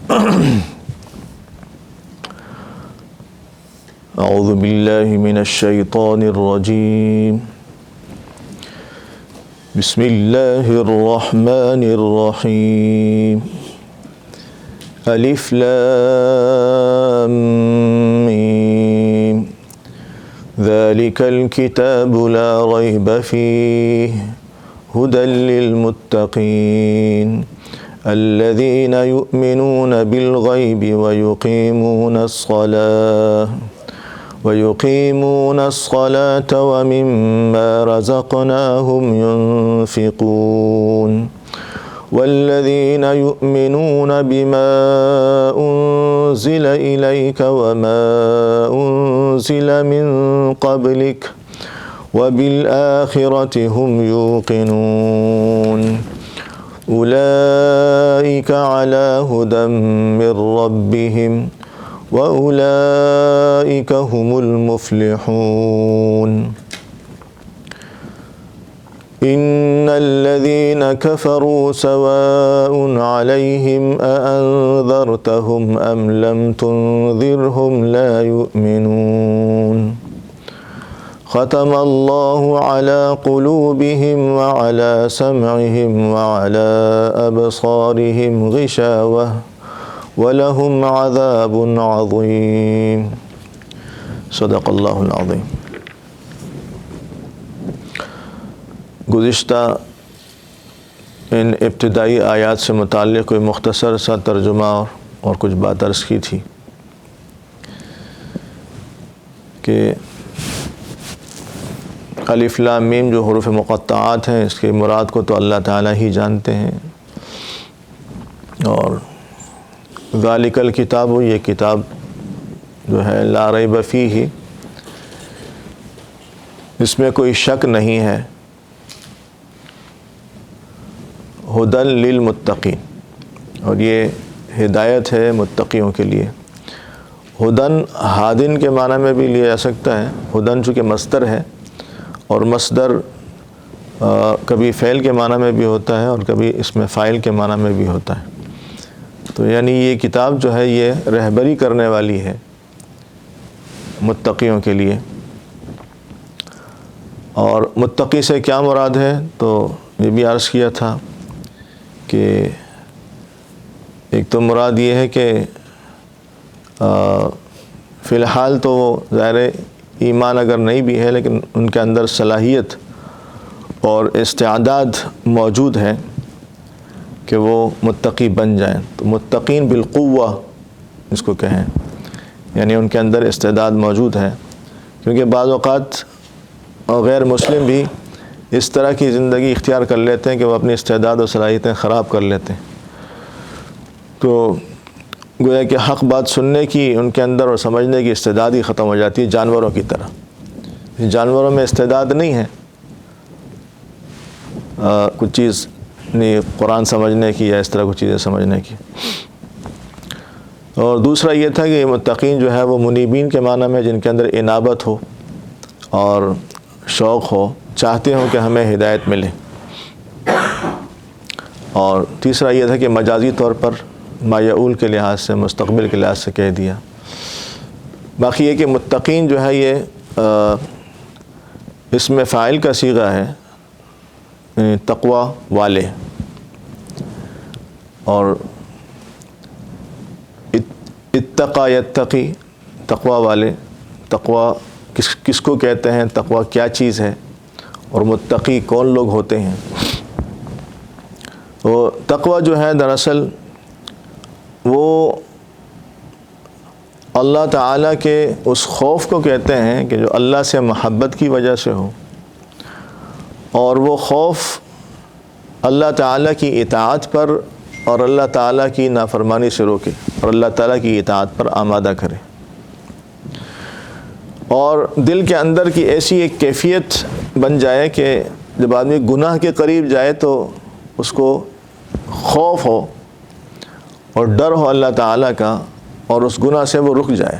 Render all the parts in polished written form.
اعوذ باللہ من الشیطان الرجیم بسم اللہ الرحمن الرحیم الف لام میم ذلك الكتاب لا ريب فيه هدى للمتقين الذين يؤمنون بالغيب ويقيمون الصلاة ومما رزقناهم ينفقون والذين يؤمنون بما أنزل إليك وما أنزل من قبلك وبالآخرة هم يوقنون أولئك على هدى من ربهم وأولئك هم المفلحون إن الذين كفروا سواء عليهم أأنذرتهم أم لم تنذرهم لا يؤمنون ختم الله على قلوبهم وعلى سمعهم وعلى أبصارهم غشاوة وَلَهُمْ عَذَابٌ عَظِيمٌ صدق اللہ العظیم۔ گزشتہ ان ابتدائی آیات سے متعلق کوئی مختصر سا ترجمہ اور کچھ بات عرض کی تھی کہ الف لام میم جو حروف مقطعات ہیں اس کی مراد کو تو اللہ تعالیٰ ہی جانتے ہیں، اور ذالک الکتاب یہ کتاب جو ہے لا ریب فیہ اس میں کوئی شک نہیں ہے، ھدی للمتقین اور یہ ہدایت ہے متقیوں کے لیے۔ ھدن ہادن کے معنی میں بھی لیا جا سکتا ہے، ھدن چونکہ مصدر ہے اور مصدر کبھی فعل کے معنی میں بھی ہوتا ہے اور کبھی اس میں فاعل کے معنی میں بھی ہوتا ہے، تو یعنی یہ کتاب جو ہے یہ رہبری کرنے والی ہے متقیوں کے لیے۔ اور متقی سے کیا مراد ہے تو یہ بھی عرض کیا تھا کہ ایک تو مراد یہ ہے کہ فی الحال تو وہ ظاہر ایمان اگر نہیں بھی ہے لیکن ان کے اندر صلاحیت اور استعداد موجود ہے کہ وہ متقی بن جائیں، تو متقین بالقوہ اس کو کہیں، یعنی ان کے اندر استعداد موجود ہے، کیونکہ بعض اوقات غیر مسلم بھی اس طرح کی زندگی اختیار کر لیتے ہیں کہ وہ اپنی استعداد و صلاحیتیں خراب کر لیتے ہیں، تو گویا کہ حق بات سننے کی ان کے اندر اور سمجھنے کی استعداد ہی ختم ہو جاتی ہے، جانوروں کی طرح۔ جانوروں میں استعداد نہیں ہے کچھ چیز نہیں قرآن سمجھنے کی یا اس طرح کچھ چیزیں سمجھنے کی۔ اور دوسرا یہ تھا کہ متقین جو ہے وہ منیبین کے معنی میں جن کے اندر انابت ہو اور شوق ہو، چاہتے ہوں کہ ہمیں ہدایت ملے۔ اور تیسرا یہ تھا کہ مجازی طور پر مایعول کے لحاظ سے، مستقبل کے لحاظ سے کہہ دیا۔ باقی یہ کہ متقین جو ہے یہ اس میں فاعل کا صیغہ ہے، تقوی والے، اور اتقی یتقی تقوی والے۔ تقوی کس کو کہتے ہیں، تقوی کیا چیز ہے، اور متقی کون لوگ ہوتے ہیں؟ تو تقوی جو ہے دراصل وہ اللہ تعالیٰ کے اس خوف کو کہتے ہیں کہ جو اللہ سے محبت کی وجہ سے ہو، اور وہ خوف اللہ تعالیٰ کی اطاعت پر اور اللہ تعالیٰ کی نافرمانی سے روکے اور اللہ تعالیٰ کی اطاعت پر آمادہ کرے، اور دل کے اندر کی ایسی ایک کیفیت بن جائے کہ جب آدمی گناہ کے قریب جائے تو اس کو خوف ہو اور ڈر ہو اللہ تعالیٰ کا، اور اس گناہ سے وہ رک جائے۔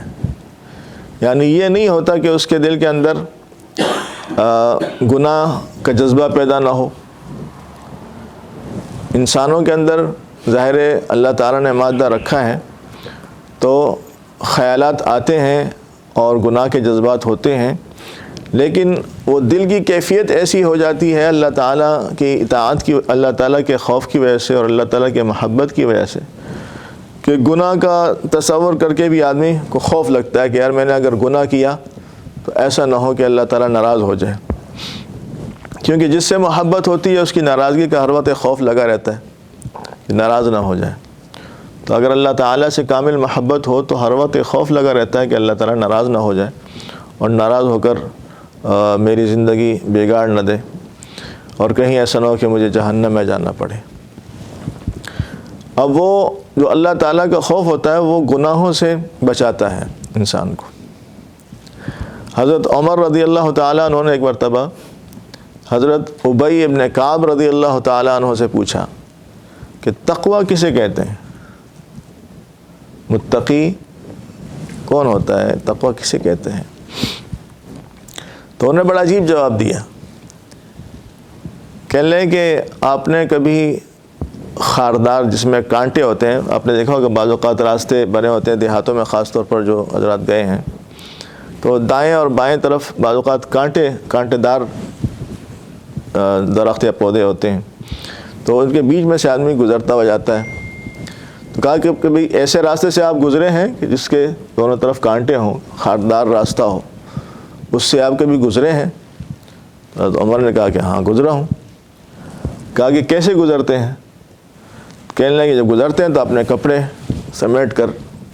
یعنی یہ نہیں ہوتا کہ اس کے دل کے اندر گناہ کا جذبہ پیدا نہ ہو۔ انسانوں کے اندر ظاہر ہے اللہ تعالیٰ نے مادہ رکھا ہے تو خیالات آتے ہیں اور گناہ کے جذبات ہوتے ہیں، لیکن وہ دل کی کیفیت ایسی ہو جاتی ہے اللہ تعالیٰ کی اطاعت کی، اللہ تعالیٰ کے خوف کی وجہ سے اور اللہ تعالیٰ کے محبت کی وجہ سے، کہ گناہ کا تصور کر کے بھی آدمی کو خوف لگتا ہے کہ یار میں نے اگر گناہ کیا تو ایسا نہ ہو کہ اللہ تعالیٰ ناراض ہو جائے، کیونکہ جس سے محبت ہوتی ہے اس کی ناراضگی کا ہر وقت خوف لگا رہتا ہے کہ ناراض نہ ہو جائے۔ تو اگر اللہ تعالیٰ سے کامل محبت ہو تو ہر وقت خوف لگا رہتا ہے کہ اللہ تعالیٰ ناراض نہ ہو جائے اور ناراض ہو کر میری زندگی بگاڑ نہ دے، اور کہیں ایسا نہ ہو کہ مجھے جہنم میں جانا پڑے۔ اب وہ جو اللہ تعالیٰ کا خوف ہوتا ہے وہ گناہوں سے بچاتا ہے انسان کو۔ حضرت عمر رضی اللہ تعالیٰ عنہ نے ایک مرتبہ حضرت ابی ابن کعب رضی اللہ تعالیٰ عنہ سے پوچھا کہ تقوی کسے کہتے ہیں؟ متقی کون ہوتا ہے؟ تقوی کسے کہتے ہیں؟ تو انہوں نے بڑا عجیب جواب دیا، کہنے لگے کہ آپ نے کبھی خاردار جس میں کانٹے ہوتے ہیں، آپ نے دیکھا ہوگا بعض اوقات راستے بنے ہوتے ہیں دیہاتوں میں، خاص طور پر جو حضرات گئے ہیں، تو دائیں اور بائیں طرف بعض اوقات کانٹے دار درخت یا پودے ہوتے ہیں، تو ان کے بیچ میں سے آدمی گزرتا ہوا جاتا ہے۔ تو کہا کہ کبھی ایسے راستے سے آپ گزرے ہیں کہ جس کے دونوں طرف کانٹے ہوں، خاردار راستہ ہو، اس سے آپ کبھی گزرے ہیں؟ تو عمر نے کہا کہ ہاں گزرا ہوں۔ کہا کہ کیسے گزرتے ہیں؟ کہنے لگے جب گزرتے ہیں تو اپنے کپڑے سمیٹ کر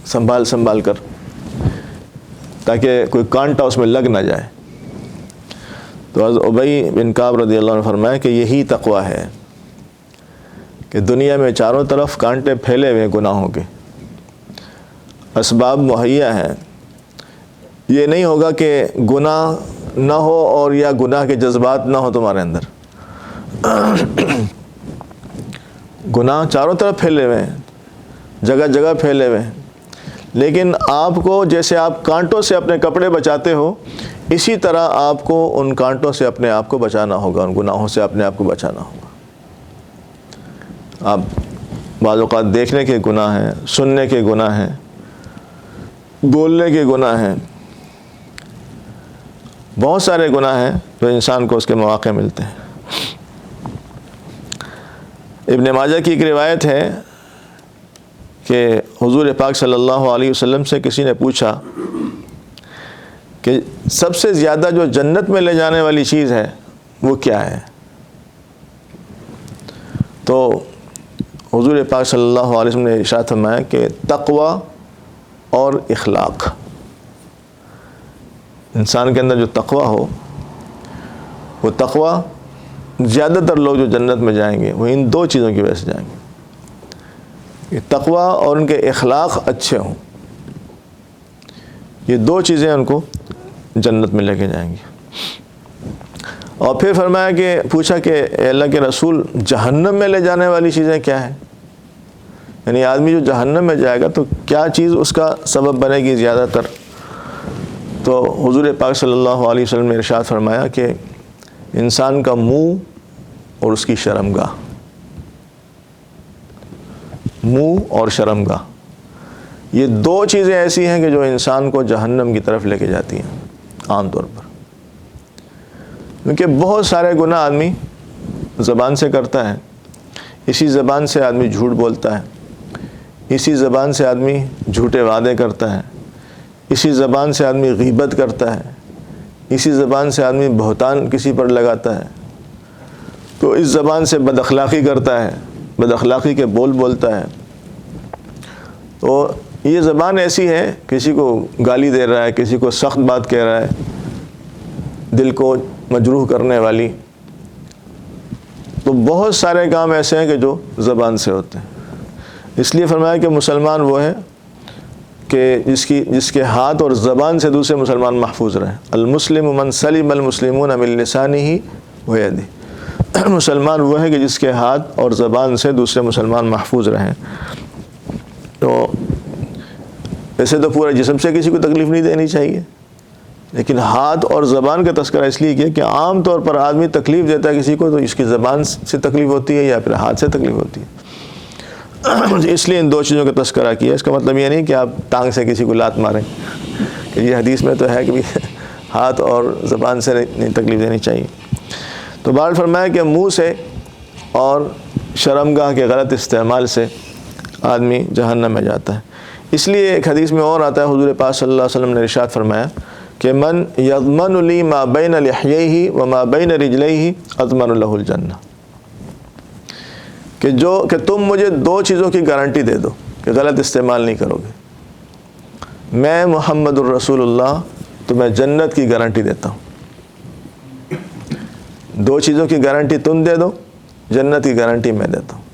سنبھال کر، تاکہ کوئی کانٹا اس میں لگ نہ جائے۔ تو حضرت ابی بن کعب رضی اللہ عنہ فرمایا کہ یہی تقوی ہے کہ دنیا میں چاروں طرف کانٹے پھیلے ہوئے گناہوں کے، اسباب مہیا ہیں، یہ نہیں ہوگا کہ گناہ نہ ہو اور یا گناہ کے جذبات نہ ہو تمہارے اندر۔ گناہ چاروں طرف پھیلے ہوئے ہیں، جگہ جگہ پھیلے ہوئے ہیں، لیکن آپ کو جیسے آپ کانٹوں سے اپنے کپڑے بچاتے ہو، اسی طرح آپ کو ان کانٹوں سے اپنے آپ کو بچانا ہوگا، ان گناہوں سے اپنے آپ کو بچانا ہوگا۔ آپ بعض اوقات دیکھنے کے گناہ ہیں، سننے کے گناہ ہیں، بولنے کے گناہ ہیں، بہت سارے گناہ ہیں جو انسان کو اس کے مواقع ملتے ہیں۔ ابن ماجہ کی ایک روایت ہے کہ حضور پاک صلی اللہ علیہ وسلم سے کسی نے پوچھا کہ سب سے زیادہ جو جنت میں لے جانے والی چیز ہے وہ کیا ہے؟ تو حضور پاک صلی اللہ علیہ وسلم نے ارشاد فرمایا کہ تقوی اور اخلاق۔ انسان کے اندر جو تقوی ہو، وہ تقوی زیادہ تر لوگ جو جنت میں جائیں گے وہ ان دو چیزوں کی وجہ سے جائیں گے، کہ تقوی اور ان کے اخلاق اچھے ہوں، یہ دو چیزیں ان کو جنت میں لے کے جائیں گی۔ اور پھر فرمایا کہ پوچھا کہ اے اللہ کے رسول جہنم میں لے جانے والی چیزیں کیا ہیں؟ یعنی آدمی جو جہنم میں جائے گا تو کیا چیز اس کا سبب بنے گی زیادہ تر؟ تو حضور پاک صلی اللہ علیہ وسلم نے ارشاد فرمایا کہ انسان کا منہ اور اس کی شرمگاہ، منہ اور شرمگاہ، یہ دو چیزیں ایسی ہیں کہ جو انسان کو جہنم کی طرف لے کے جاتی ہیں عام طور پر، کیونکہ بہت سارے گناہ آدمی زبان سے کرتا ہے، اسی زبان سے آدمی جھوٹ بولتا ہے، اسی زبان سے آدمی جھوٹے وعدے کرتا ہے، اسی زبان سے آدمی غیبت کرتا ہے، اسی زبان سے آدمی بہتان کسی پر لگاتا ہے، تو اس زبان سے بد اخلاقی کرتا ہے، بد اخلاقی کے بول بولتا ہے۔ تو یہ زبان ایسی ہے، کسی کو گالی دے رہا ہے، کسی کو سخت بات کہہ رہا ہے، دل کو مجروح کرنے والی۔ تو بہت سارے کام ایسے ہیں کہ جو زبان سے ہوتے ہیں۔ اس لیے فرمایا کہ مسلمان وہ ہے کہ جس کے ہاتھ اور زبان سے دوسرے مسلمان محفوظ رہیں۔ المسلم من سلم المسلمون من لسانہ ویدہ، مسلمان وہ ہے کہ جس کے ہاتھ اور زبان سے دوسرے مسلمان محفوظ رہیں۔ تو ویسے تو پورا جسم سے کسی کو تکلیف نہیں دینی چاہیے، لیکن ہاتھ اور زبان کا تذکرہ اس لیے کیا کہ عام طور پر آدمی تکلیف دیتا ہے کسی کو تو اس کی زبان سے تکلیف ہوتی ہے یا پھر ہاتھ سے تکلیف ہوتی ہے۔ اس لیے ان دو چیزوں کا تذکرہ کیا. اس کا مطلب یہ نہیں کہ آپ ٹانگ سے کسی کو لات ماریں, کہ یہ حدیث میں تو ہے کہ ہاتھ اور زبان سے نہیں تکلیف دینی چاہیے. تو بہرحال فرمایا کہ منہ سے اور شرمگاہ کے غلط استعمال سے آدمی جہنم میں جاتا ہے. اس لیے ایک حدیث میں اور آتا ہے, حضور پاک صلی اللہ علیہ وسلم نے ارشاد فرمایا کہ من یضمن لی ما بین لحییہ وما بین رجلیہ اضمن لہ الجنہ, کہ تم مجھے دو چیزوں کی گارنٹی دے دو کہ غلط استعمال نہیں کرو گے. میں محمد الرسول اللہ تمہیں جنت کی گارنٹی دیتا ہوں. دو چیزوں کی گارنٹی تم دے دو, جنت کی گارنٹی میں دیتا ہوں.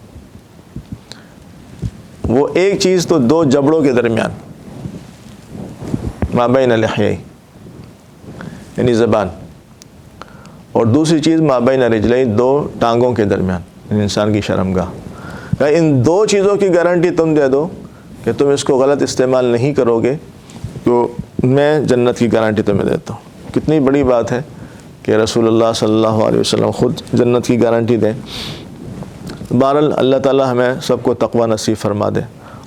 وہ ایک چیز تو دو جبڑوں کے درمیان, ما بین لحییہ یعنی زبان, اور دوسری چیز ما بین رجلیہ دو ٹانگوں کے درمیان یعنی انسان کی شرمگاہ. ان دو چیزوں کی گارنٹی تم دے دو کہ تم اس کو غلط استعمال نہیں کرو گے تو میں جنت کی گارنٹی تمہیں دیتا ہوں. کتنی بڑی بات ہے کہ رسول اللہ صلی اللہ علیہ وسلم خود جنت کی گارنٹی دیں. بہرحال اللہ تعالی ہمیں سب کو تقوی نصیب فرما دے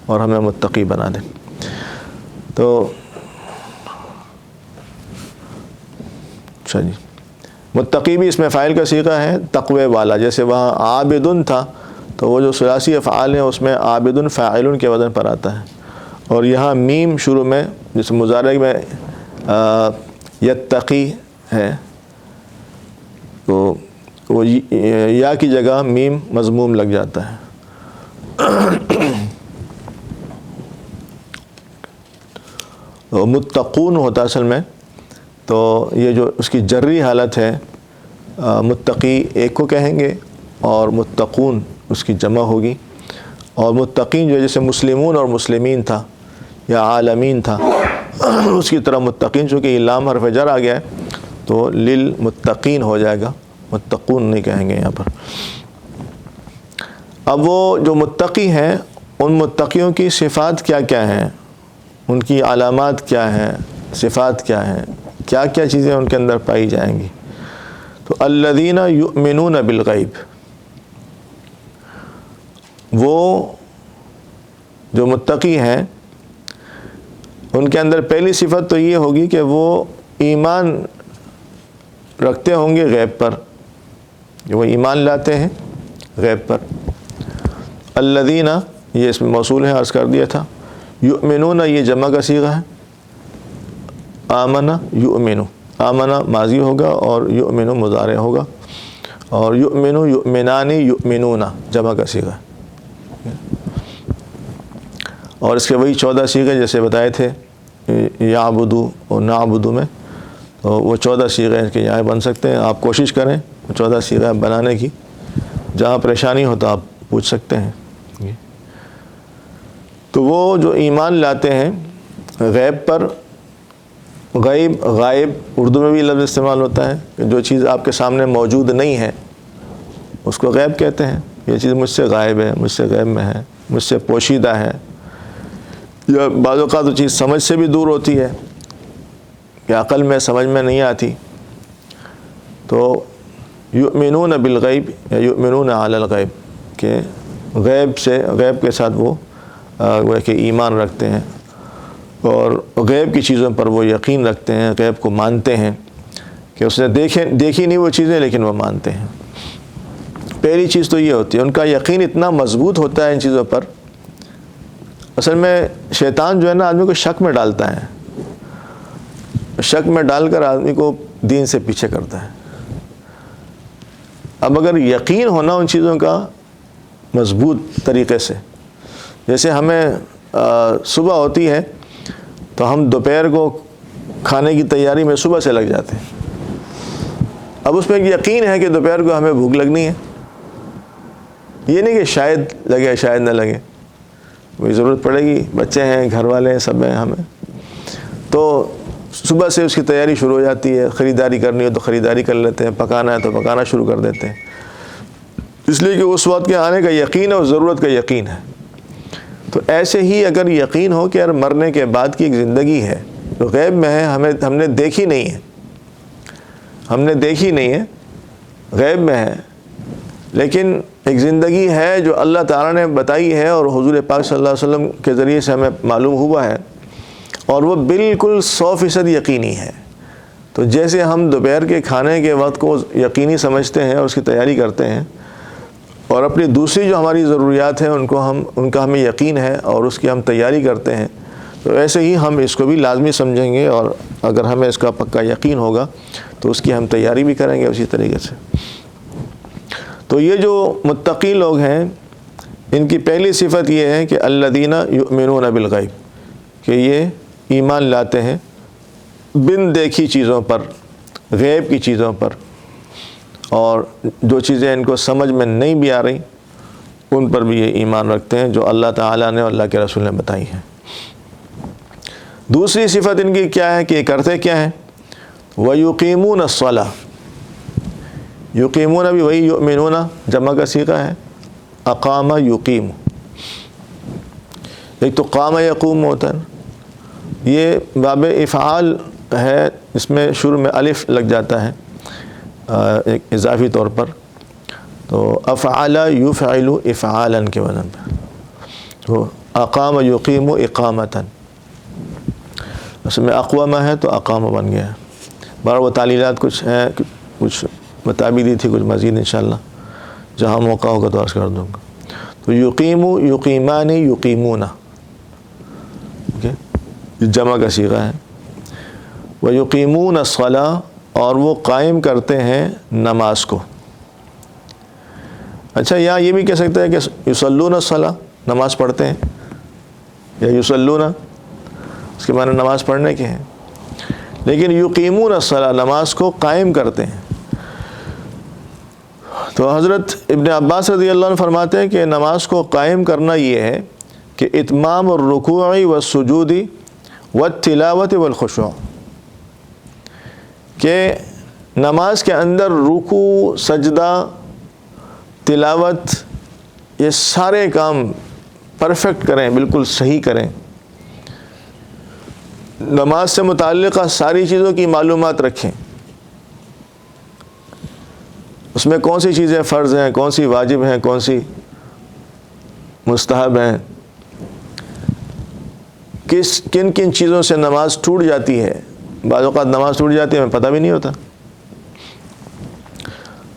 اور ہمیں متقی بنا دے. تو اچھا جی, متقی بھی اس میں فاعل کا صیغہ ہے, تقوی والا. جیسے وہاں عابدن تھا تو وہ جو ثلاثی افعال ہیں اس میں عابدن فاعلن کے وزن پر آتا ہے, اور یہاں میم شروع میں جس مضارع میں یتقی ہے تو وہ یا کی جگہ میم مضموم لگ جاتا ہے. متقون ہوتا اصل میں, تو یہ جو اس کی جری حالت ہے متقی ایک کو کہیں گے اور متقون اس کی جمع ہوگی. اور متقین جو جیسے مسلمون اور مسلمین تھا یا عالمین تھا, اس کی طرح متقین چونکہ لام حرف جر آ گیا ہے تو للمتقین ہو جائے گا, متقون نہیں کہیں گے یہاں پر. اب وہ جو متقی ہیں ان متقیوں کی صفات کیا کیا ہیں, ان کی علامات کیا ہیں, صفات کیا ہیں, کیا کیا چیزیں ان کے اندر پائی جائیں گی. تو الذین یؤمنون بالغیب, وہ جو متقی ہیں ان کے اندر پہلی صفت تو یہ ہوگی کہ وہ ایمان رکھتے ہوں گے غیب پر, وہ ایمان لاتے ہیں غیب پر. الذین یہ اس میں موصول ہے, عرض کر دیا تھا. یؤمنون یہ جمع کا صیغہ ہے. آمن یؤمن, آمن ماضی ہوگا اور یؤمن مضارع ہوگا, اور یؤمن یؤمنان یؤمنون جمع کا صیغہ ہے. اور اس کے وہی 14 صیغے جیسے بتائے تھے یعبدو اور نعبدو میں, تو وہ 14 صیغے ہیں کہ یہاں بن سکتے ہیں. آپ کوشش کریں 14 صیغے بنانے کی, جہاں پریشانی ہو تو آپ پوچھ سکتے ہیں. تو وہ جو ایمان لاتے ہیں غیب پر, غیب غائب اردو میں بھی لفظ استعمال ہوتا ہے کہ جو چیز آپ کے سامنے موجود نہیں ہے اس کو غیب کہتے ہیں. یہ چیز مجھ سے غائب ہے, مجھ سے غیب میں ہے, مجھ سے پوشیدہ ہے. یا بعض اوقات وہ چیز سمجھ سے بھی دور ہوتی ہے کہ عقل میں سمجھ میں نہیں آتی. تو یؤمنون بالغیب یا یؤمنون علی الغیب, کہ غیب سے, غیب کے ساتھ وہ کہ ایمان رکھتے ہیں اور غیب کی چیزوں پر وہ یقین رکھتے ہیں, غیب کو مانتے ہیں کہ اس نے دیکھی نہیں وہ چیزیں لیکن وہ مانتے ہیں. پہلی چیز تو یہ ہوتی ہے, ان کا یقین اتنا مضبوط ہوتا ہے ان چیزوں پر. اصل میں شیطان جو ہے نا آدمی کو شک میں ڈالتا ہے, شک میں ڈال کر آدمی کو دین سے پیچھے کرتا ہے. اب اگر یقین ہونا ان چیزوں کا مضبوط طریقے سے, جیسے ہمیں صبح ہوتی ہے تو ہم دوپہر کو کھانے کی تیاری میں صبح سے لگ جاتے ہیں. اب اس میں ایک یقین ہے کہ دوپہر کو ہمیں بھوک لگنی ہے, یہ نہیں کہ شاید لگے شاید نہ لگے, کوئی ضرورت پڑے گی, بچے ہیں, گھر والے ہیں, سب ہیں ہمیں, تو صبح سے اس کی تیاری شروع ہو جاتی ہے. خریداری کرنی ہو تو خریداری کر لیتے ہیں, پکانا ہے تو پکانا شروع کر دیتے ہیں, اس لیے کہ اس وقت کے آنے کا یقین ہے اور ضرورت کا یقین ہے. تو ایسے ہی اگر یقین ہو کہ یار مرنے کے بعد کی ایک زندگی ہے جو غیب میں ہے, ہم نے دیکھی نہیں ہے, ہم نے دیکھی نہیں ہے, غیب میں ہے, لیکن ایک زندگی ہے جو اللہ تعالیٰ نے بتائی ہے اور حضور پاک صلی اللہ علیہ وسلم کے ذریعے سے ہمیں معلوم ہوا ہے، اور وہ بالکل 100% یقینی ہے۔ تو جیسے ہم دوپہر کے کھانے کے وقت کو یقینی سمجھتے ہیں اور اس کی تیاری کرتے ہیں، اور اپنی دوسری جو ہماری ضروریات ہیں ان کا ہمیں یقین ہے اور اس کی ہم تیاری کرتے ہیں، تو ایسے ہی ہم اس کو بھی لازمی سمجھیں گے، اور اگر ہمیں اس کا پکا یقین ہوگا تو اس کی ہم تیاری بھی کریں گے اسی طریقے سے۔ تو یہ جو متقی لوگ ہیں، ان کی پہلی صفت یہ ہے کہ الذین یؤمنون بالغیب، کہ یہ ایمان لاتے ہیں بن دیکھی چیزوں پر، غیب کی چیزوں پر، اور جو چیزیں ان کو سمجھ میں نہیں بھی آ رہی ان پر بھی یہ ایمان رکھتے ہیں جو اللہ تعالیٰ نے اور اللہ کے رسول نے بتائی ہیں۔ دوسری صفت ان کی کیا ہے کہ یہ کرتے کیا ہیں؟ وَيُقِيمُونَ الصَّلَاةَ، یقیمون بھی وہی یؤمنون جمع کا صیغہ ہے، اقام یقیم، ایک تو قام یقوم ہوتا ہے، یہ باب افعال ہے، اس میں شروع میں الف لگ جاتا ہے ایک اضافی طور پر، تو افعل یفعل افعالا کے وزن پہ، تو اقام یقیم اقامتا، اس میں اقوامہ ہے تو اقامہ بن گیا ہے۔ بہرحال وہ تعلیلات کچھ ہیں، کچھ بتا بھی دی تھی، کچھ مزید انشاءاللہ جہاں موقع ہوگا تو عرض کر دوں گا۔ تو یقیم، یقیمان، یقیمون، جمع کا صیغہ ہے۔ وَيُقِيمُونَ الصَّلَاةَ، اور وہ قائم کرتے ہیں نماز کو۔ اچھا، یہاں یہ بھی کہہ سکتے ہیں کہ یصلون الصلاۃ، نماز پڑھتے ہیں، یا یصلون، اس کے معنی نماز پڑھنے کے ہیں، لیکن یقیمون الصلاۃ، نماز کو قائم کرتے ہیں۔ تو حضرت ابن عباس رضی اللہ عنہ فرماتے ہیں کہ نماز کو قائم کرنا یہ ہے کہ اتمام الرکوع والسجود والتلاوت والخشوع، کہ نماز کے اندر رکوع، سجدہ، تلاوت، یہ سارے کام پرفیکٹ کریں، بالکل صحیح کریں، نماز سے متعلقہ ساری چیزوں کی معلومات رکھیں، اس میں کون سی چیزیں فرض ہیں، کون سی واجب ہیں، کون سی مستحب ہیں، کن کن چیزوں سے نماز ٹوٹ جاتی ہے۔ بعض اوقات نماز ٹوٹ جاتی ہے، ہمیں پتہ بھی نہیں ہوتا،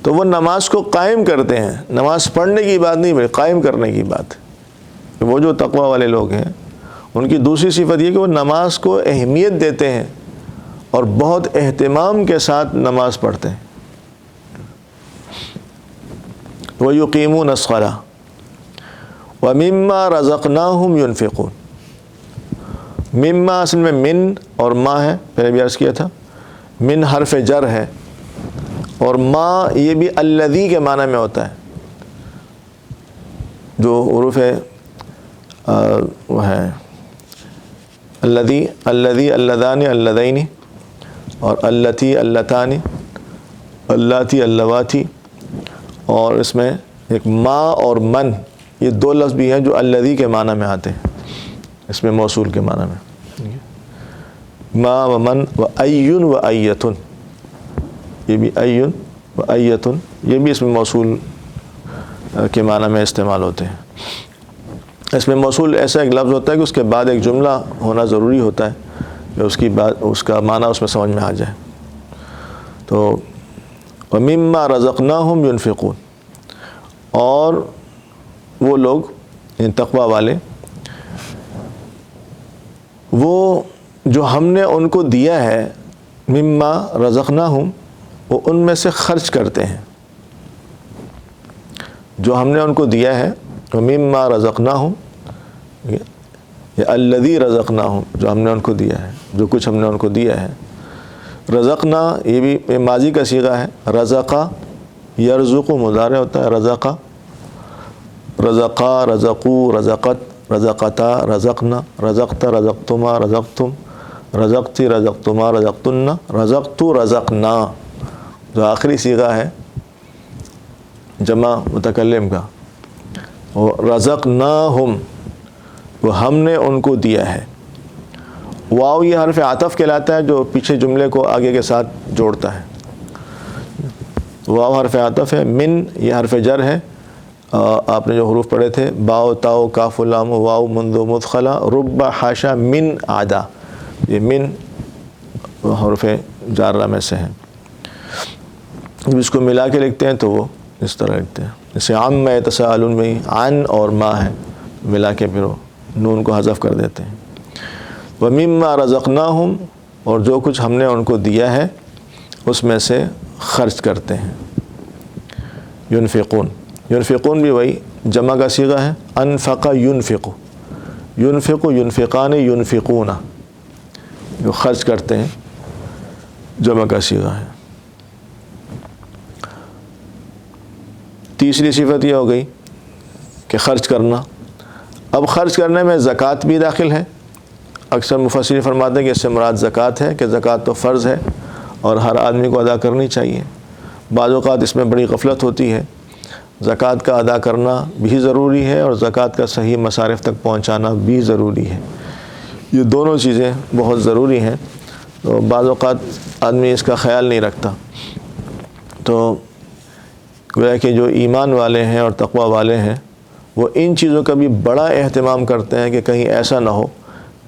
تو وہ نماز کو قائم کرتے ہیں۔ نماز پڑھنے کی بات نہیں، بلکہ قائم کرنے کی بات۔ وہ جو تقوی والے لوگ ہیں ان کی دوسری صفت یہ کہ وہ نماز کو اہمیت دیتے ہیں اور بہت اہتمام کے ساتھ نماز پڑھتے ہیں۔ وَيُقِيمُونَ الصَّلَاةَ وَمِمَّا رَزَقْنَاهُمْ يُنْفِقُونَ، مما اصل میں من اور ما ہے، پہلے بھی عرض کیا تھا، من حرف جر ہے، اور ما یہ بھی الذی کے معنی میں ہوتا ہے، جو حروف وہ ہے الذی، الذی، اللذان، اللذین، اور اللتی، اللتان، اللاتی، اللواتی، اور اس میں ایک ما اور من، یہ دو لفظ بھی ہیں جو الذی کے معنی میں آتے ہیں، اس میں موصول کے معنی میں، ما و من و ایٌ و ایتن، یہ بھی ایٌ و ایتن، یہ بھی اس میں موصول کے معنی میں استعمال ہوتے ہیں۔ اس میں موصول ایسا ایک لفظ ہوتا ہے کہ اس کے بعد ایک جملہ ہونا ضروری ہوتا ہے کہ اس کا معنی اس میں سمجھ میں آ جائے۔ تو وَمِمَّا رَزَقْنَاهُمْ يُنْفِقُونَ، اور وہ لوگ یعنی تقوی والے، وہ جو ہم نے ان کو دیا ہے، مما رزقناہم، وہ ان میں سے خرچ کرتے ہیں، جو ہم نے ان کو دیا ہے، مما رزقناہم، یہ الذی رزقناہم، جو ہم نے ان کو دیا ہے، جو کچھ ہم نے ان کو دیا ہے۔ رزقنا یہ بھی ماضی کا صیغہ ہے، رزقا یرزق مضارع ہوتا ہے، رزقا، رزقا، رزقو، رزقت، رزقتا، رزقنا، رزقت، رزقتما، رزقتم، رزقتی، رزقتما، رزقتن، رزقتو، رزقنا، جو آخری صیغہ ہے جمع متکلم کا، رزقناہم، وہ ہم نے ان کو دیا ہے۔ واو یہ حرف عطف کہلاتا ہے جو پیچھے جملے کو آگے کے ساتھ جوڑتا ہے، واو حرف عطف ہے۔ من یہ حرف جر ہے، آپ نے جو حروف پڑھے تھے باؤ تاؤ کاف لام واو منذ مدخلا رب حاشا من عدا، یہ من حروف جارہ میں سے ہیں. جب اس کو ملا کے لکھتے ہیں تو وہ اس طرح لکھتے ہیں، جیسے عم یتساءلون میں عن اور ما ہے، ملا کے پھر وہ نون کو حذف کر دیتے ہیں. وَمِمَّا رَزَقْنَاهُمْ، اور جو کچھ ہم نے ان کو دیا ہے اس میں سے خرچ کرتے ہیں. ينفقون، ينفقون بھی وہی جمع کا صیغہ ہے، انفق ينفق، ينفق ينفقان ينفقون، جو خرچ کرتے ہیں جمع کا صیغہ ہے. تیسری صفت یہ ہو گئی کہ خرچ کرنا. اب خرچ کرنے میں زکوٰۃ بھی داخل ہے. اکثر مفسرین فرماتے ہیں کہ اس سے مراد زکوٰۃ ہے، کہ زکوٰۃ تو فرض ہے اور ہر آدمی کو ادا کرنی چاہیے. بعض اوقات اس میں بڑی غفلت ہوتی ہے. زکوٰۃ کا ادا کرنا بھی ضروری ہے اور زکوٰۃ کا صحیح مصارف تک پہنچانا بھی ضروری ہے. یہ دونوں چیزیں بہت ضروری ہیں. تو بعض اوقات آدمی اس کا خیال نہیں رکھتا. تو گویا کہ جو ایمان والے ہیں اور تقوی والے ہیں وہ ان چیزوں کا بھی بڑا اہتمام کرتے ہیں کہ کہیں ایسا نہ ہو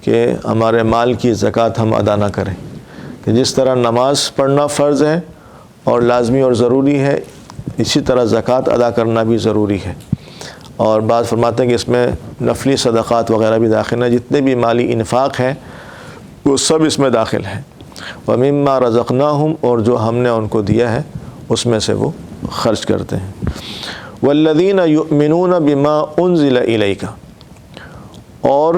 کہ ہمارے مال کی زکوٰۃ ہم ادا نہ کریں. کہ جس طرح نماز پڑھنا فرض ہے اور لازمی اور ضروری ہے، اسی طرح زکوٰۃ ادا کرنا بھی ضروری ہے. اور بعض فرماتے ہیں کہ اس میں نفلی صدقات وغیرہ بھی داخل ہیں، جتنے بھی مالی انفاق ہیں وہ سب اس میں داخل ہیں. وَمِمَّا رَزَقْنَاهُمْ، اور جو ہم نے ان کو دیا ہے اس میں سے وہ خرچ کرتے ہیں. وَالَّذِينَ يُؤْمِنُونَ بِمَا أُنزِلَ إِلَيْكَ، اور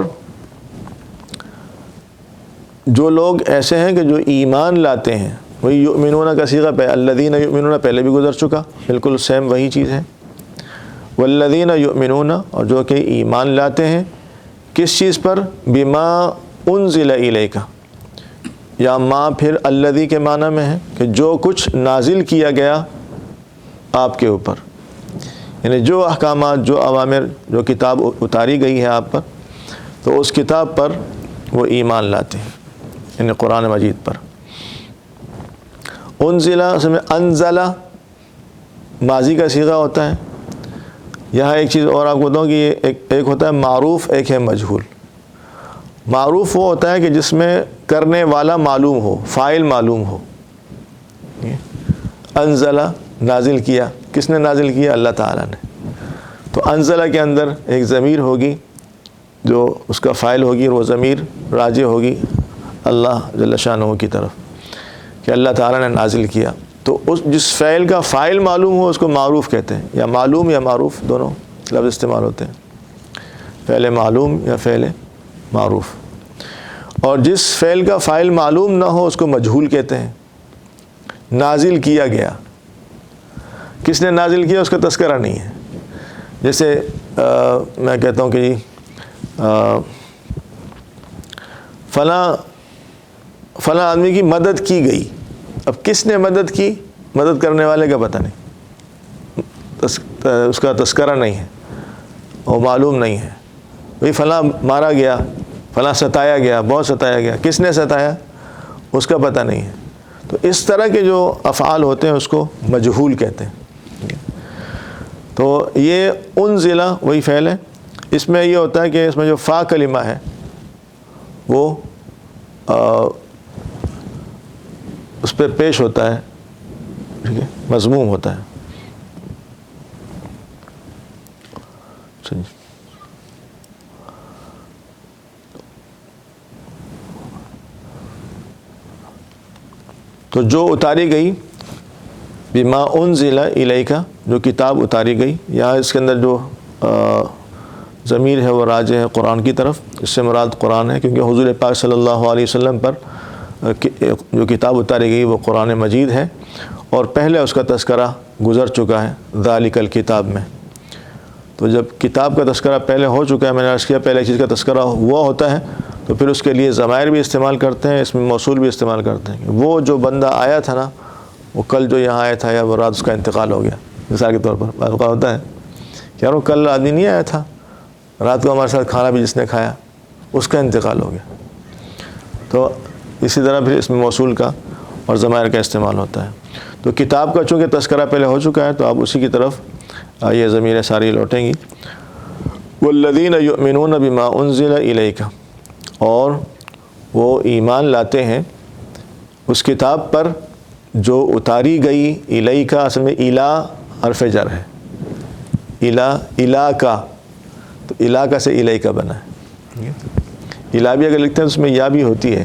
جو لوگ ایسے ہیں کہ جو ایمان لاتے ہیں، وہی یؤمنون کا صیغہ پہ الذین یؤمنون پہلے بھی گزر چکا، بالکل سیم وہی چیز ہے. والذین یؤمنون، اور جو کہ ایمان لاتے ہیں کس چیز پر؟ بما انزل الیک، یا ما پھر الذی کے معنی میں ہے کہ جو کچھ نازل کیا گیا آپ کے اوپر، یعنی جو احکامات، جو اوامر، جو کتاب اتاری گئی ہے آپ پر، تو اس کتاب پر وہ ایمان لاتے ہیں، یعنی قرآن مجید پر. انزلہ اس میں انزلہ ماضی کا صیغہ ہوتا ہے. یہاں ایک چیز اور آپ کو بتاؤں کہ ایک ہوتا ہے معروف، ایک ہے مجہول. معروف وہ ہوتا ہے کہ جس میں کرنے والا معلوم ہو، فاعل معلوم ہو. انزلہ نازل کیا، کس نے نازل کیا؟ اللہ تعالیٰ نے. تو انزلہ کے اندر ایک ضمیر ہوگی جو اس کا فاعل ہوگی، اور وہ ضمیر راجع ہوگی اللہ جل شانہ کی طرف کہ اللہ تعالیٰ نے نازل کیا. تو اس جس فعل کا فاعل معلوم ہو اس کو معروف کہتے ہیں، یا معلوم یا معروف دونوں لفظ استعمال ہوتے ہیں، فعل معلوم یا فعل معروف. اور جس فعل کا فاعل معلوم نہ ہو اس کو مجہول کہتے ہیں. نازل کیا گیا، کس نے نازل کیا اس کا تذکرہ نہیں ہے. جیسے میں کہتا ہوں کہ جی فلاں آدمی کی مدد کی گئی. اب کس نے مدد کی؟ مدد کرنے والے کا پتہ نہیں، اس کا تذکرہ نہیں ہے، وہ معلوم نہیں ہے. بھئی فلاں مارا گیا، فلاں ستایا گیا، بہت ستایا گیا، کس نے ستایا اس کا پتہ نہیں ہے. تو اس طرح کے جو افعال ہوتے ہیں اس کو مجہول کہتے ہیں. تو یہ انزلہ وہی فعل ہے. اس میں یہ ہوتا ہے کہ اس میں جو فا کلمہ ہے وہ اس پہ پیش ہوتا ہے، ٹھیک ہے، مضموم ہوتا ہے. تو جو اتاری گئی بما انزل الیک، جو کتاب اتاری گئی، یہاں اس کے اندر جو ضمیر ہے وہ راجع ہے قرآن کی طرف. اس سے مراد قرآن ہے کیونکہ حضور پاک صلی اللہ علیہ وسلم پر جو کتاب اتاری گئی وہ قرآن مجید ہے، اور پہلے اس کا تذکرہ گزر چکا ہے ذالک الکتاب میں. تو جب کتاب کا تذکرہ پہلے ہو چکا ہے، میں نے عرض کیا پہلے چیز کا تذکرہ ہوا ہوتا ہے تو پھر اس کے لیے ضمائر بھی استعمال کرتے ہیں، اس میں موصول بھی استعمال کرتے ہیں. وہ جو بندہ آیا تھا نا، وہ کل جو یہاں آیا تھا یا وہ رات اس کا انتقال ہو گیا، مثال کے طور پر بعض اوقات ہوتا ہے کہ یار وہ کل آدمی نہیں آیا تھا، رات کو ہمارے ساتھ کھانا بھی جس نے کھایا اس کا انتقال ہو گیا. تو اسی طرح پھر اس میں موصول کا اور ضمائر کا استعمال ہوتا ہے. تو کتاب کا چونکہ تذکرہ پہلے ہو چکا ہے تو آپ اسی کی طرف یہ ضمیریں ساری لوٹیں گی. والذین یؤمنون بما انزل الیک، اور وہ ایمان لاتے ہیں اس کتاب پر جو اتاری گئی. الیک اصل میں الا حرف جر ہے، الا کا، تو الا کا سے الیک بنا ہے. الا بھی اگر لکھتے ہیں تو اس میں یا بھی ہوتی ہے،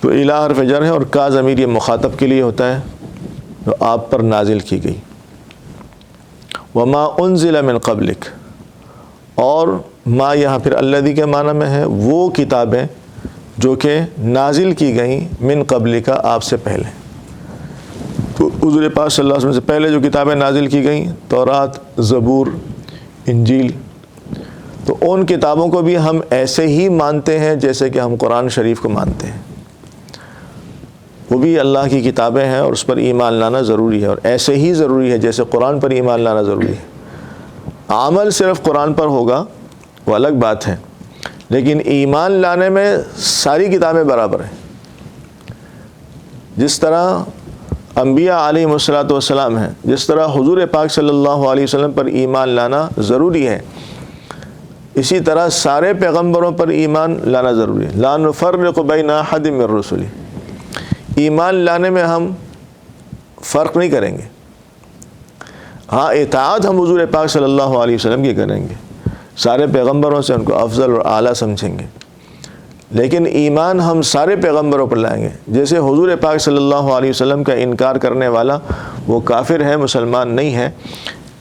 تو الا حرف جر ہے، اور کا ضمیر یہ مخاطب کے لیے ہوتا ہے جو آپ پر نازل کی گئی. وما انزل من قبلک، اور ما یہاں پھر الذی کے معنی میں ہے وہ کتابیں جو کہ نازل کی گئیں من قبلک آپ سے پہلے. تو حضور پاک صلی اللہ علیہ وسلم سے پہلے جو کتابیں نازل کی گئیں، تورات، زبور، انجیل، تو ان کتابوں کو بھی ہم ایسے ہی مانتے ہیں جیسے کہ ہم قرآن شریف کو مانتے ہیں. وہ بھی اللہ کی کتابیں ہیں اور اس پر ایمان لانا ضروری ہے، اور ایسے ہی ضروری ہے جیسے قرآن پر ایمان لانا ضروری ہے. عمل صرف قرآن پر ہوگا وہ الگ بات ہے، لیکن ایمان لانے میں ساری کتابیں برابر ہیں. جس طرح انبیاء علیہم الصلوۃ ہیں، جس طرح حضور پاک صلی اللہ علیہ وسلم پر ایمان لانا ضروری ہے، اسی طرح سارے پیغمبروں پر ایمان لانا ضروری ہے. لا نفرق بین احد من رسلہ، ایمان لانے میں ہم فرق نہیں کریں گے. ہاں اطاعت ہم حضور پاک صلی اللہ علیہ وسلم کی کریں گے، سارے پیغمبروں سے ان کو افضل اور اعلیٰ سمجھیں گے، لیکن ایمان ہم سارے پیغمبروں پر لائیں گے. جیسے حضور پاک صلی اللہ علیہ وسلم کا انکار کرنے والا وہ کافر ہے، مسلمان نہیں ہے،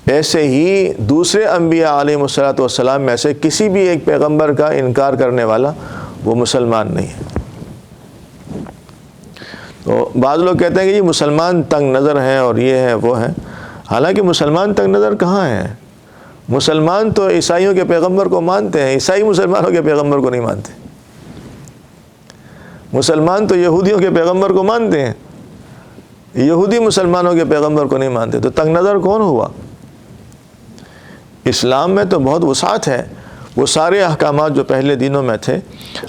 ایسے ہی دوسرے انبیاء علیہم السلام میں سے کسی بھی ایک پیغمبر کا انکار کرنے والا وہ مسلمان نہیں ہے. تو بعض لوگ کہتے ہیں کہ یہ مسلمان تنگ نظر ہیں اور یہ ہے وہ ہے. حالانکہ مسلمان تنگ نظر کہاں ہیں؟ مسلمان تو عیسائیوں کے پیغمبر کو مانتے ہیں، عیسائی مسلمانوں کے پیغمبر کو نہیں مانتے. مسلمان تو یہودیوں کے پیغمبر کو مانتے ہیں، یہودی مسلمانوں کے پیغمبر کو نہیں مانتے. تو تنگ نظر کون ہوا؟ اسلام میں تو بہت وسعت ہے. وہ سارے احکامات جو پہلے دنوں میں تھے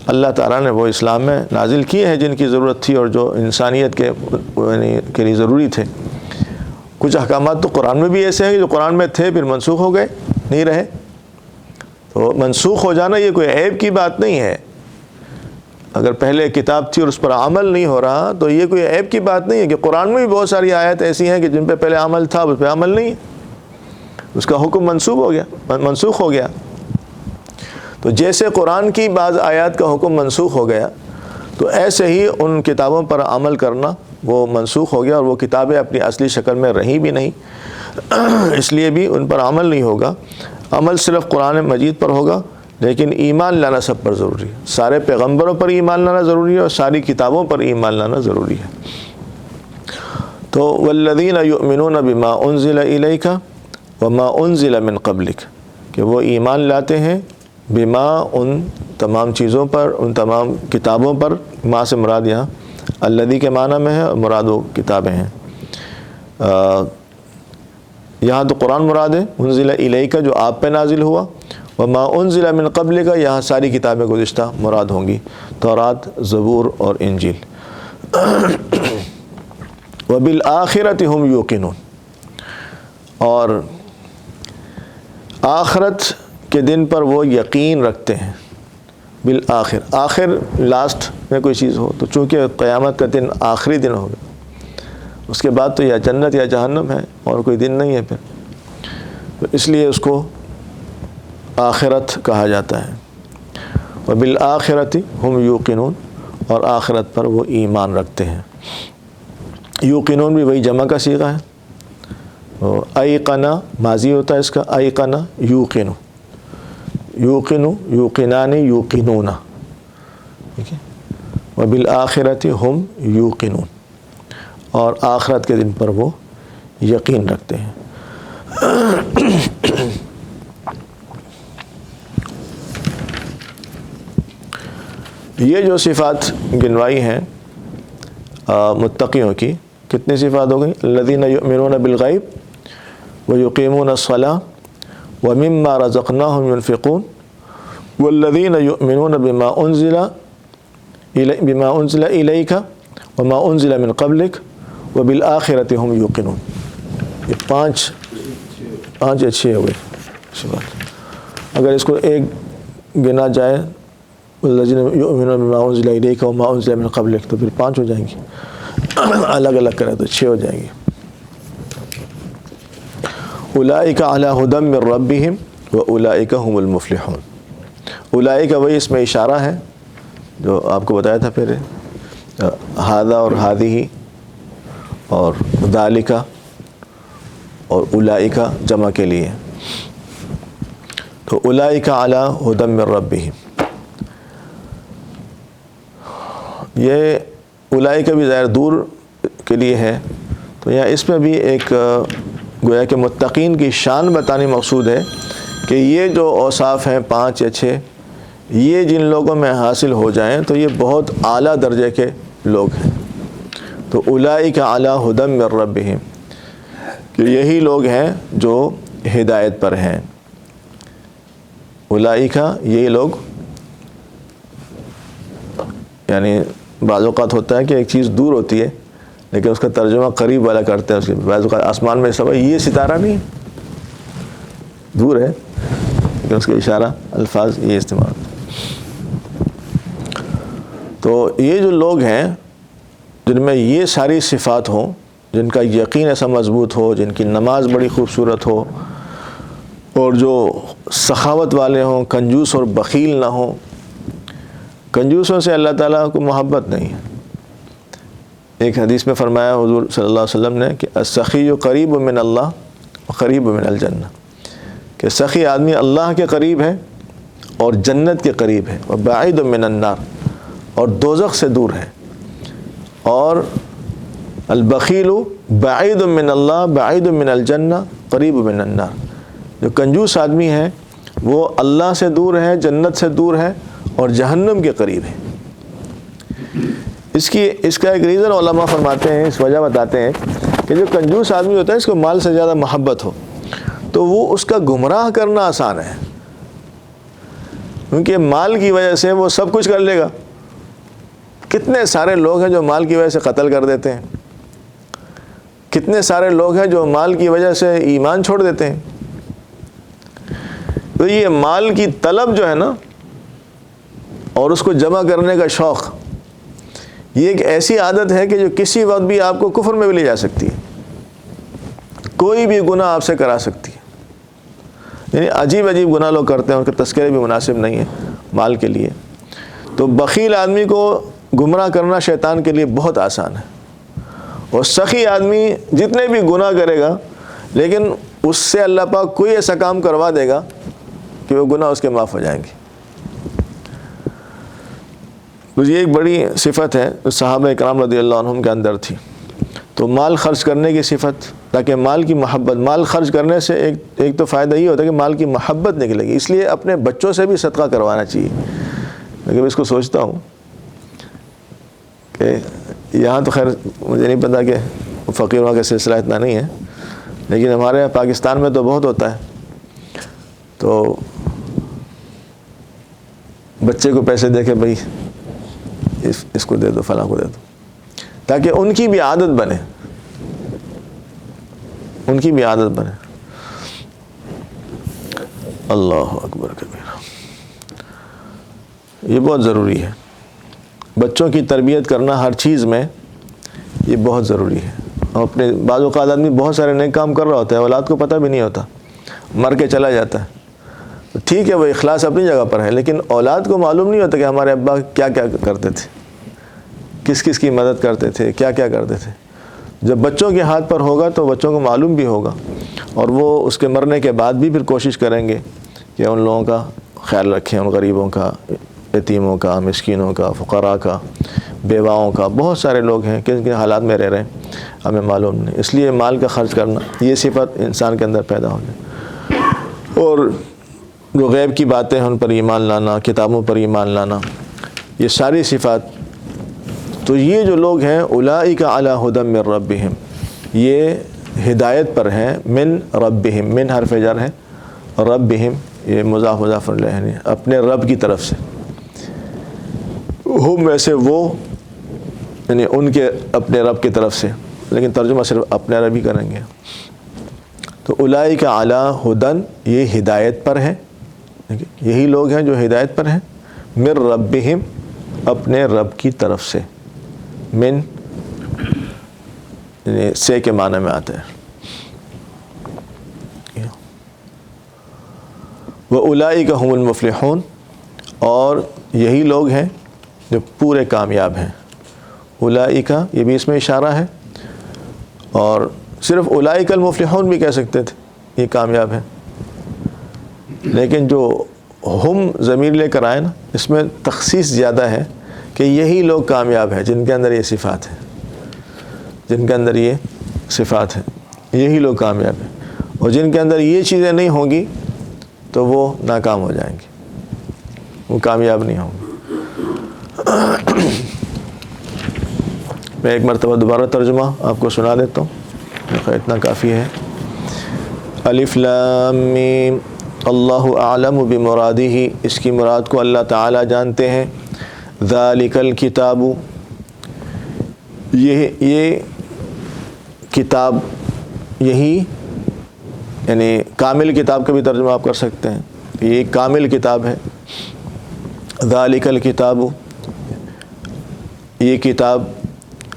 اللہ تعالیٰ نے وہ اسلام میں نازل کیے ہیں جن کی ضرورت تھی اور جو انسانیت کے لیے ضروری تھے. کچھ احکامات تو قرآن میں بھی ایسے ہیں کہ جو قرآن میں تھے پھر منسوخ ہو گئے، نہیں رہے. تو منسوخ ہو جانا یہ کوئی عیب کی بات نہیں ہے. اگر پہلے کتاب تھی اور اس پر عمل نہیں ہو رہا تو یہ کوئی عیب کی بات نہیں ہے کہ قرآن میں بھی بہت ساری آیات ایسی ہیں کہ جن پہ پہلے عمل تھا اس پہ عمل نہیں ہے، اس کا حکم منسوخ ہو گیا. تو جیسے قرآن کی بعض آیات کا حکم منسوخ ہو گیا تو ایسے ہی ان کتابوں پر عمل کرنا وہ منسوخ ہو گیا، اور وہ کتابیں اپنی اصلی شکل میں رہیں بھی نہیں، اس لیے بھی ان پر عمل نہیں ہوگا. عمل صرف قرآن مجید پر ہوگا، لیکن ایمان لانا سب پر ضروری ہے. سارے پیغمبروں پر ایمان لانا ضروری ہے اور ساری کتابوں پر ایمان لانا ضروری ہے. تو والذین یؤمنون بما انزل الیک وما انزل من قبلک، کہ وہ ایمان لاتے ہیں بما، ان تمام چیزوں پر، ان تمام کتابوں پر. ما سے مراد یہاں الذی کے معنی میں ہے، اور مراد وہ کتابیں ہیں. یہاں تو قرآن مراد ہے، انزل الیک جو آپ پہ نازل ہوا، وما انزل من قبلک یہاں ساری کتابیں گزشتہ مراد ہوں گی، تورات، زبور اور انجیل. وبالآخرۃ ہم یوقنون، اور آخرت کے دن پر وہ یقین رکھتے ہیں. بالآخر، آخر لاسٹ میں کوئی چیز ہو تو چونکہ قیامت کا دن آخری دن ہوگا، اس کے بعد تو یا جنت یا جہنم ہے اور کوئی دن نہیں ہے پھر، تو اس لیے اس کو آخرت کہا جاتا ہے. وبالآخرۃ ہم یوقنون، اور آخرت پر وہ ایمان رکھتے ہیں. یوقنون بھی وہی جمع کا صیغہ ہے. ایقنا ماضی ہوتا ہے اس کا، ایقنا یوقنو، یوقنو، یوقنان، یوقنون. ٹھیک ہے. وبالآخرۃ ہم یوقنون، اور آخرت کے دن پر وہ یقین رکھتے ہیں. یہ جو صفات گنوائی ہیں متقیوں کی، کتنی صفات ہو گئی؟ الذین یؤمنون بالغیب ویقیمون الصلاۃ ومما رزقناہم ينفقون والذین یؤمنون بما انزل الیک وما انزل من قبلک وبالآخرۃ ہم یوقنون. یہ پانچ یا چھ ہو گئے صفات. اگر اس کو ایک گنا جائے الذین یؤمنون بما انزل الیک وما انزل من قبلک تو پھر 5 ہو جائیں گی. الگ الگ کریں تو 6 ہو جائیں گی. اولئک علی ھدی من ربہم واولئک هم المفلحون. اولئک وہی اس میں اشارہ ہے جو آپ کو بتایا تھا پہلے, ھذا اور ھذہ اور ذالک اور اولئک جمع کے لیے. تو اولئک علی ھدی من ربہم, یہ اولئک بھی ظاہر دور کے لیے ہے, تو یہاں اس میں بھی ایک گویا کہ متقین کی شان بتانے مقصود ہے کہ یہ جو اوصاف ہیں 5 یا 6, یہ جن لوگوں میں حاصل ہو جائیں تو یہ بہت اعلیٰ درجے کے لوگ ہیں. تو اولئک علی ھدی من ربہم, کہ یہی لوگ ہیں جو ہدایت پر ہیں. اولئک یہی لوگ, یعنی بعض اوقات ہوتا ہے کہ ایک چیز دور ہوتی ہے لیکن اس کا ترجمہ قریب والا کرتے ہیں. اس کے بعض اوقات آسمان میں سب یہ ستارہ نہیں ہے, دور ہے لیکن اس کے اشارہ الفاظ یہ استعمال. تو یہ جو لوگ ہیں جن میں یہ ساری صفات ہوں, جن کا یقین ایسا مضبوط ہو, جن کی نماز بڑی خوبصورت ہو, اور جو سخاوت والے ہوں, کنجوس اور بخیل نہ ہوں. کنجوسوں سے اللہ تعالیٰ کو محبت نہیں ہے. ایک حدیث میں فرمایا حضور صلی اللہ علیہ وسلم نے کہ السخی قریب من اللہ وقریب من الجنہ, کہ سخی آدمی اللہ کے قریب ہے اور جنت کے قریب ہے, وبعید من النار, اور دوزخ سے دور ہے. اور البخیل بعید من اللہ بعید من الجنہ قریب من النار, جو کنجوس آدمی ہے وہ اللہ سے دور ہے, جنت سے دور ہے اور جہنم کے قریب ہے. اس کا ایک ریزن علماء فرماتے ہیں, اس وجہ بتاتے ہیں کہ جو کنجوس آدمی ہوتا ہے اس کو مال سے زیادہ محبت ہو تو وہ اس کا گمراہ کرنا آسان ہے, کیونکہ مال کی وجہ سے وہ سب کچھ کر لے گا. کتنے سارے لوگ ہیں جو مال کی وجہ سے قتل کر دیتے ہیں, کتنے سارے لوگ ہیں جو مال کی وجہ سے ایمان چھوڑ دیتے ہیں. تو یہ مال کی طلب جو ہے نا, اور اس کو جمع کرنے کا شوق, یہ ایک ایسی عادت ہے کہ جو کسی وقت بھی آپ کو کفر میں بھی لے جا سکتی ہے, کوئی بھی گناہ آپ سے کرا سکتی ہے. یعنی عجیب عجیب گناہ لوگ کرتے ہیں, ان کے تذکرے بھی مناسب نہیں ہیں مال کے لیے. تو بخیل آدمی کو گمراہ کرنا شیطان کے لیے بہت آسان ہے, اور سخی آدمی جتنے بھی گناہ کرے گا لیکن اس سے اللہ پاک کوئی ایسا کام کروا دے گا کہ وہ گناہ اس کے معاف ہو جائیں گے. تو یہ ایک بڑی صفت ہے صحابہ اکرام رضی اللہ عنہم کے اندر تھی. تو مال خرچ کرنے کی صفت, تاکہ مال کی محبت, مال خرچ کرنے سے ایک تو فائدہ یہ ہوتا ہے کہ مال کی محبت نکلے گی, اس لیے اپنے بچوں سے بھی صدقہ کروانا چاہیے. لیکن اس کو سوچتا ہوں کہ یہاں تو خیر مجھے نہیں پتا کہ فقیروں کا سلسلہ اتنا نہیں ہے, لیکن ہمارے یہاں پاکستان میں تو بہت ہوتا ہے. تو بچے کو پیسے دے کے بھائی اس کو دے دو, فلاں کو دے دو, تاکہ ان کی بھی عادت بنے, ان کی بھی عادت بنے. اللہ اکبر کبیرہ. یہ بہت ضروری ہے, بچوں کی تربیت کرنا ہر چیز میں یہ بہت ضروری ہے. اور اپنے بعض اوقات آدمی بہت سارے نیک کام کر رہا ہوتا ہے, اولاد کو پتہ بھی نہیں ہوتا, مر کے چلا جاتا ہے. تو ٹھیک ہے وہ اخلاص اپنی جگہ پر ہے, لیکن اولاد کو معلوم نہیں ہوتا کہ ہمارے ابا کیا کیا کرتے تھے, کس کس کی مدد کرتے تھے, کیا کیا کرتے تھے. جب بچوں کے ہاتھ پر ہوگا تو بچوں کو معلوم بھی ہوگا, اور وہ اس کے مرنے کے بعد بھی پھر کوشش کریں گے کہ ان لوگوں کا خیال رکھیں, ان غریبوں کا, یتیموں کا, مسکینوں کا, فقراء کا, بیواؤں کا. بہت سارے لوگ ہیں کن کن حالات میں رہ رہے ہیں ہمیں معلوم نہیں. اس لیے مال کا خرچ کرنا, یہ صفت انسان کے اندر پیدا ہو جائے. اور جو غیب کی باتیں ہیں ان پر ایمان لانا, کتابوں پر ایمان لانا, یہ ساری صفات. تو یہ جو لوگ ہیں اولئک علی ھدی من ربہم, یہ ہدایت پر ہیں. من ربہم, من حرف جر ہے, ربہم یہ مضاف مضاف الیہ, اپنے رب کی طرف سے. ہم ویسے وہ, یعنی ان کے اپنے رب کی طرف سے, لیکن ترجمہ صرف اپنے رب ہی کریں گے. تو اولئک علی ھدی، یہ ہدایت پر ہیں، یہی لوگ ہیں جو ہدایت پر ہیں، من ربہم، اپنے رب کی طرف سے، من یعنی سے کے معنی میں آتا ہے، وَأُولَئِكَ هُمُ الْمُفْلِحُونَ، اور یہی لوگ ہیں جو پورے کامیاب ہیں۔ اولئک، یہ بھی اس میں اشارہ ہے، اور صرف اولئک المفلحون بھی کہہ سکتے تھے، یہ کامیاب ہیں، لیکن جو ہم ضمیر لے کر آئے نا، اس میں تخصیص زیادہ ہے کہ یہی لوگ کامیاب ہیں جن کے اندر یہ صفات ہیں، جن کے اندر یہ صفات ہیں، یہی لوگ کامیاب ہیں، اور جن کے اندر یہ چیزیں نہیں ہوں گی تو وہ ناکام ہو جائیں گے، وہ کامیاب نہیں ہوں گے۔ میں ایک مرتبہ دوبارہ ترجمہ آپ کو سنا دیتا ہوں، اتنا کافی ہے۔ الف لام میم، اللہ اعلم بمرادہ، اس کی مراد کو اللہ تعالیٰ جانتے ہیں۔ ذالک الکتاب، یہ کتاب، یہی یعنی کامل کتاب کا بھی ترجمہ آپ کر سکتے ہیں، یہ کامل کتاب ہے۔ ذالک الکتاب، یہ کتاب،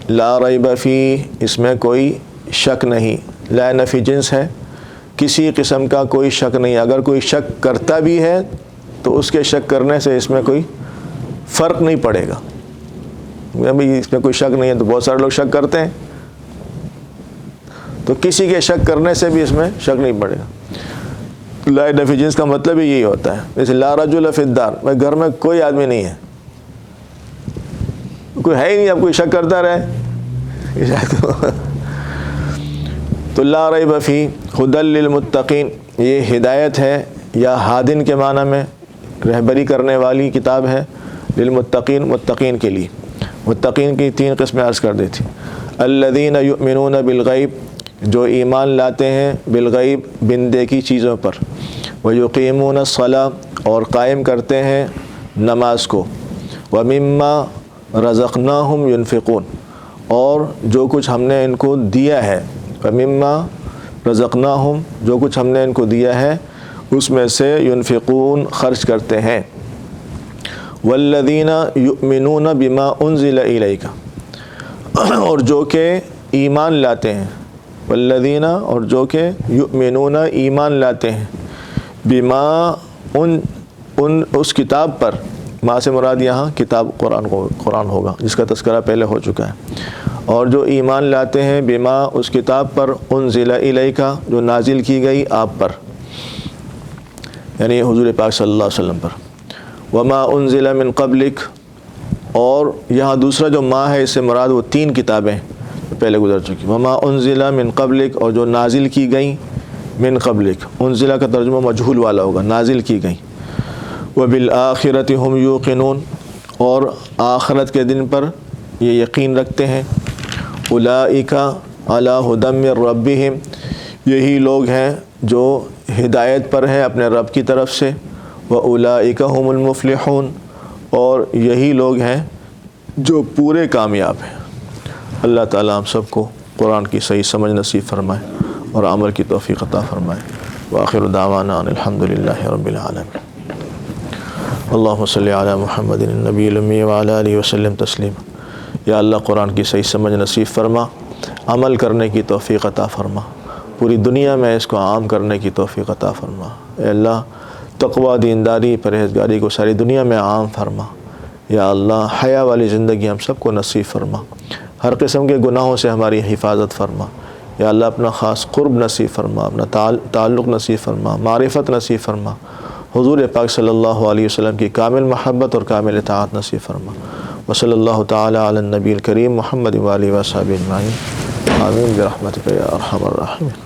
لا ریب فیہ، اس میں کوئی شک نہیں، لا نفی جنس ہے، کسی قسم کا کوئی شک نہیں، اگر کوئی شک کرتا بھی ہے تو اس کے شک کرنے سے اس میں کوئی فرق نہیں پڑے گا۔ ابھی اس میں کوئی شک نہیں ہے تو بہت سارے لوگ شک کرتے ہیں، تو کسی کے شک کرنے سے بھی اس میں شک نہیں پڑے گا۔ لا نفی جنس کا مطلب ہی یہی ہوتا ہے، جیسے لا رجل فی الدار، میں گھر میں کوئی آدمی نہیں ہے، کوئی ہے ہی نہیں، اب کوئی شک کرتا رہے، تو لا ریب فیہ ھدی للمتقین، یہ ہدایت ہے یا ہادن کے معنی میں رہبری کرنے والی کتاب ہے، للمتقین، متقین کے لیے۔ متقین کی تین قسمیں عرض کر دی تھی۔ الذین یؤمنون بالغیب، جو ایمان لاتے ہیں بالغیب، بن دیکھی چیزوں پر، ویقیمون الصلاۃ، اور قائم کرتے ہیں نماز کو، ومما رزقناہم ینفقون، اور جو کچھ ہم نے ان کو دیا ہے، ومما رزقناہم، جو کچھ ہم نے ان کو دیا ہے اس میں سے ینفقون، خرچ کرتے ہیں۔ والذین یؤمنون بما انزل الیک، اور جو کہ ایمان لاتے ہیں، والذین، اور جو کہ یؤمنون، ایمان لاتے ہیں، بما، اس کتاب پر، ما سے مراد یہاں کتاب قرآن ہوگا جس کا تذکرہ پہلے ہو چکا ہے، اور جو ایمان لاتے ہیں بما، اس کتاب پر، انزل الیک، جو نازل کی گئی آپ پر، یعنی حضور پاک صلی اللہ علیہ وسلم پر، وما انزل من قبلک، اور یہاں دوسرا جو ما ہے اس سے مراد وہ تین کتابیں پہلے گزر چکی، وما انزل من قبلک، اور جو نازل کی گئیں، من قبلک، انزلہ کا ترجمہ مجہول والا ہوگا، نازل کی گئیں، وبالآخرۃ ہم یوقنون، اور آخرت کے دن پر یہ یقین رکھتے ہیں۔ اولئک علی ھدی من ربہم، یہی لوگ ہیں جو ہدایت پر ہیں اپنے رب کی طرف سے، واولئک ھم المفلحون، اور یہی لوگ ہیں جو پورے کامیاب ہیں۔ اللہ تعالیٰ ہم سب کو قرآن کی صحیح سمجھ نصیب فرمائے اور عمل کی توفیق عطا فرمائے۔ وآخر دعوانا ان الحمد للہ رب العالمین۔ اللہم صلی علی محمد النبی الامی وعلی آلہ وسلم تسلیما۔ یا اللہ قرآن کی صحیح سمجھ نصیب فرما، عمل کرنے کی توفیق عطا فرما، پوری دنیا میں اس کو عام کرنے کی توفیق عطا فرما۔ اے اللہ تقوی، دینداری، پرہیزگاری کو ساری دنیا میں عام فرما۔ یا اللہ حیا والی زندگی ہم سب کو نصیب فرما، ہر قسم کے گناہوں سے ہماری حفاظت فرما۔ یا اللہ اپنا خاص قرب نصیب فرما، اپنا تعلق نصیب فرما، معرفت نصیب فرما، حضور پاک صلی اللہ علیہ وسلم کی کامل محبت اور کامل اطاعت نصیب فرما۔ وصلی اللہ تعالی علی النبی الکریم محمد وآلہ وصحبہ اجمعین، آمین برحمتک یا ارحم الراحمین۔